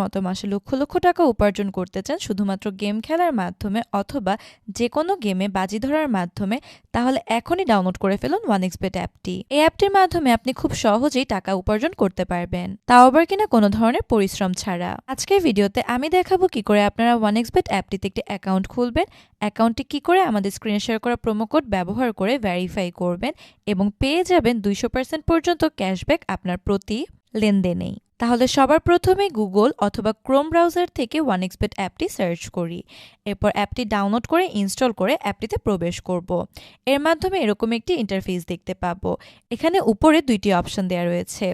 মতো মাসে লক্ষ লক্ষ টাকা উপার্জন করতে চান শুধুমাত্র গেম খেলার মাধ্যমে অথবা যে কোনো গেমে বাজি ধরার মাধ্যমে, তাহলে এখনই ডাউনলোড করে ফেলুন 1xBet অ্যাপটি। এই অ্যাপটির মাধ্যমে আপনি খুব সহজেই টাকা উপার্জন করতে পারবেন, তাও আবার কিনা কোনো ধরনের পরিশ্রম ছাড়া। আজকের ভিডিওতে আমি দেখাবো কি করে আপনারা 1xBet অ্যাপটিতে একটি অ্যাকাউন্ট খুলবেন, অ্যাকাউন্টটি কি করে আমাদের স্ক্রিনে শেয়ার করা প্রোমো কোড ব্যবহার করে ভেরিফাই করবেন এবং পেয়ে যাবেন 200% পর্যন্ত ক্যাশব্যাক আপনার প্রতি লেনদেনেই। তাহলে সবার প্রথমে গুগল অথবা ক্রোম ব্রাউজার থেকে 1xBet অ্যাপটি সার্চ করি। এরপর অ্যাপটি ডাউনলোড করে ইনস্টল করে অ্যাপটিতে প্রবেশ করব। এর মাধ্যমে এরকম একটি ইন্টারফেস দেখতে পাবো। এখানে উপরে দুইটি অপশন দেওয়া রয়েছে।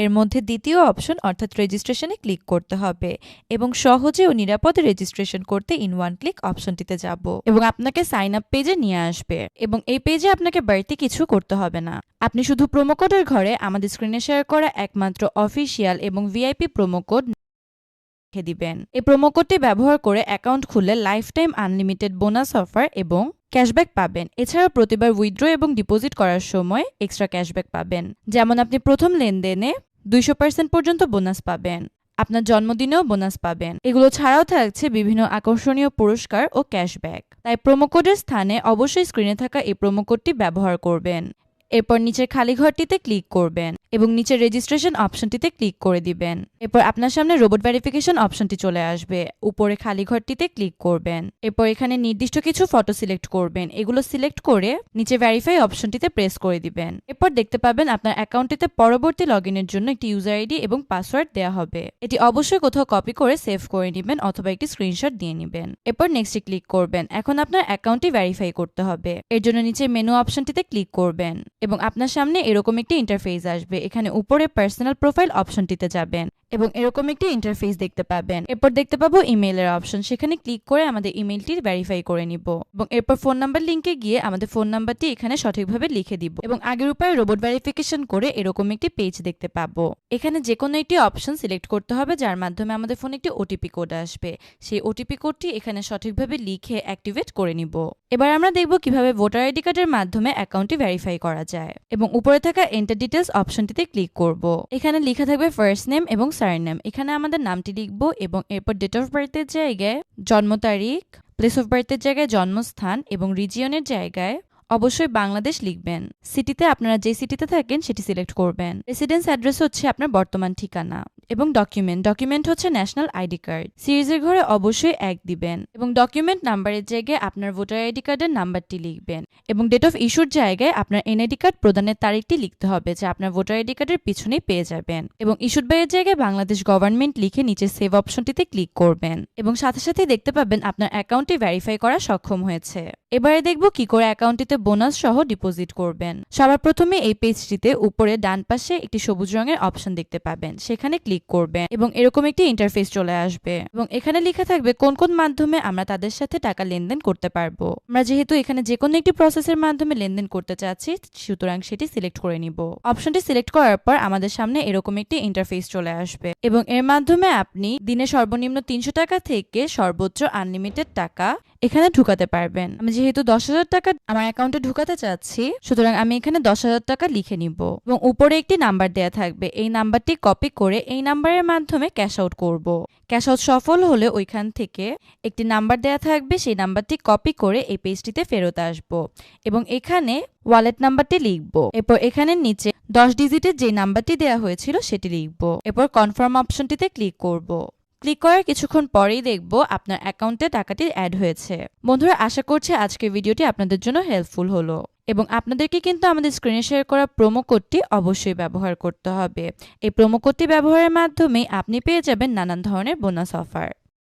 এর মধ্যে দ্বিতীয় অপশন অর্থাৎ রেজিস্ট্রেশনে ক্লিক করতে হবে এবং সহজে ও নিরাপদে রেজিস্ট্রেশন করতে ইন ওয়ান ক্লিক অপশনটিতে যাব এবং আপনাকে সাইন আপ পেজে নিয়ে আসবে এবং এই পেজে আপনাকে বাড়তি কিছু করতে হবে না। আপনি শুধু প্রোমো কোডের ঘরে আমাদের স্ক্রিনে শেয়ার করা একমাত্র অফিসিয়াল এবং ভিআইপি প্রোমো কোড লিখে দিবেন। এই প্রোমো কোডটি ব্যবহার করে অ্যাকাউন্ট খুললে life time unlimited bonus offer এবং ক্যাশব্যাক পাবেন। এছাড়াও প্রতিবার উইথড্র এবং ডিপোজিট করার সময় এক্সট্রা ক্যাশব্যাক পাবেন। যেমন আপনি প্রথম লেনদেনে 200% পর্যন্ত বোনাস পাবেন, আপনার জন্মদিনেও বোনাস পাবেন। এগুলো ছাড়াও থাকছে বিভিন্ন আকর্ষণীয় পুরস্কার ও ক্যাশব্যাক। তাই প্রোমো কোডের স্থানে অবশ্যই স্ক্রিনে থাকা এই প্রোমো কোডটি ব্যবহার করবেন। এরপর নিচের খালি ঘরটিতে ক্লিক করবেন এবং নিচের রেজিস্ট্রেশন অপশনটিতে ক্লিক করে দিবেন। এরপর আপনার সামনে রোবট ভেরিফিকেশন অপশনটি চলে আসবে। উপরে খালি ঘরটিতে ক্লিক করবেন। এরপর এখানে নির্দিষ্ট কিছু ফটো সিলেক্ট করবেন। এগুলো সিলেক্ট করে নিচে ভেরিফাই অপশনটিতে প্রেস করে দিবেন। এরপর দেখতে পাবেন আপনার অ্যাকাউন্টটিতে পরবর্তী লগইনের জন্য একটি ইউজার আইডি এবং পাসওয়ার্ড দেওয়া হবে। এটি অবশ্যই কোথাও কপি করে সেভ করে নেবেন অথবা একটি স্ক্রিনশট দিয়ে নেবেন। এরপর নেক্সটে ক্লিক করবেন। এখন আপনার অ্যাকাউন্টটি ভেরিফাই করতে হবে। এর জন্য নিচে মেনু অপশনটিতে ক্লিক করবেন এবং আপনার সামনে এরকম একটি ইন্টারফেস আসবে। এখানে উপরে পার্সোনাল প্রোফাইল অপশনটিতে যাবেন এবং এরকম একটি ইন্টারফেস দেখতে পাবেন। এরপর দেখতে পাবো ইমেইলের অপশন, সেখানে ক্লিক করে আমাদের ইমেইলটি ভেরিফাই করে নিব এবং এরপর ফোন নাম্বার লিংকে গিয়ে আমাদের ফোন নাম্বারটি এখানে সঠিকভাবে লিখে দিব এবং আগের উপায়ে রোবট ভেরিফিকেশন করে এরকম একটি পেজ দেখতে পাবো। এখানে যে কোনো একটি অপশন সিলেক্ট করতে হবে যার মাধ্যমে আমাদের ফোনে একটি ওটিপি কোড আসবে। সেই ওটিপি কোডটি এখানে সঠিকভাবে লিখে অ্যাক্টিভেট করে নিব। এবার আমরা দেখব কিভাবে ভোটার আইডি কার্ডের মাধ্যমে অ্যাকাউন্টটি ভেরিফাই করা যায় এবং উপরে থাকা এন্টার ডিটেলস অপশনটিতে ক্লিক করব। এখানে লেখা থাকবে ফার্স্ট নেম এবং সারনেম। এখানে আমাদের নামটি লিখব এবং এরপর ডেট অফ বার্থের জায়গায় জন্ম তারিখ, প্লেস অফ বার্থের জায়গায় জন্মস্থান এবং রিজিয়নের জায়গায় অবশ্যই বাংলাদেশ লিখবেন। সিটিতে আপনারা যে সিটিতে থাকেন সেটি সিলেক্ট করবেন। রেসিডেন্স অ্যাড্রেস হচ্ছে আপনার বর্তমান ঠিকানা এবং ডকুমেন্ট হচ্ছে ন্যাশনাল আইডি কার্ড। সিরিজের ঘরে অবশ্যই 1 দিবেন এবং ডকুমেন্ট নাম্বারের জায়গায় আপনার ভোটার আইডি কার্ডের নাম্বারটি লিখবেন এবং ডেট অফ ইস্যুর জায়গায় আপনার এনআইডি কার্ড প্রদানের তারিখটি লিখতে হবে যা আপনার ভোটার আইডি কার্ডের পিছনেই পেয়ে যাবেন এবং ইস্যুড বাইয়ের জায়গায় বাংলাদেশ গভর্নমেন্ট লিখে নিচে সেভ অপশনটিতে ক্লিক করবেন এবং সাথে সাথে দেখতে পাবেন আপনার অ্যাকাউন্টটি ভেরিফাই করা সক্ষম হয়েছে। এবারে দেখব কি করে অ্যাকাউন্টটিতে বোনাস সহ ডিপোজিট করবেন। সবার প্রথমে এই পেজটিতে উপরে ডান পাশে একটি সবুজ রঙের অপশন দেখতে পাবেন, সেখানে ক্লিক করবেন এবং এরকম একটি ইন্টারফেস চলে আসবে এবং এখানে লেখা থাকবে কোন কোন মাধ্যমে আমরা তাদের সাথে টাকা লেনদেন করতে পারবো। আমরা যেহেতু এখানে যে কোনো একটি প্রসেসের মাধ্যমে লেনদেন করতে চাচ্ছি সুতরাং সেটি সিলেক্ট করে নিব। অপশনটি সিলেক্ট করার পর আমাদের সামনে এরকম একটি ইন্টারফেস চলে আসবে এবং এর মাধ্যমে আপনি দিনে সর্বনিম্ন 300 টাকা থেকে সর্বোচ্চ আনলিমিটেড টাকা এখানে ঢুকাতে পারবেন। আমি যেহেতু 10,000 টাকা আমার অ্যাকাউন্টে ঢুকাতে চাচ্ছি সুতরাং আমি এখানে 10,000 টাকা লিখে নিব এবং উপরে একটি নাম্বার দেয়া থাকবে। এই নাম্বারটি কপি করে এই নাম্বারের মাধ্যমে ক্যাশ আউট করব। ক্যাশ আউট সফল হলে ওইখান থেকে একটি নাম্বার দেয়া থাকবে, সেই নাম্বারটি কপি করে এই পেজটিতে ফেরত আসব এবং এখানে ওয়ালেট নাম্বারটি লিখব। এরপর এখানে নিচে 10 ডিজিটের যে নাম্বারটি দেয়া হয়েছিল সেটি লিখব। এরপর কনফার্ম অপশনটিতে ক্লিক করব। ক্লিক করার কিছুক্ষণ পরেই দেখব আপনার অ্যাকাউন্টে টাকাটি অ্যাড হয়েছে। বন্ধুরা, আশা করছি আজকের ভিডিওটি আপনাদের জন্য হেল্পফুল হলো এবং আপনাদেরকে কিন্তু আমাদের স্ক্রিনে শেয়ার করা প্রোমো কোডটি অবশ্যই ব্যবহার করতে হবে। এই প্রোমো কোডটি ব্যবহারের মাধ্যমে আপনি পেয়ে যাবেন নানান ধরনের বোনাস অফার।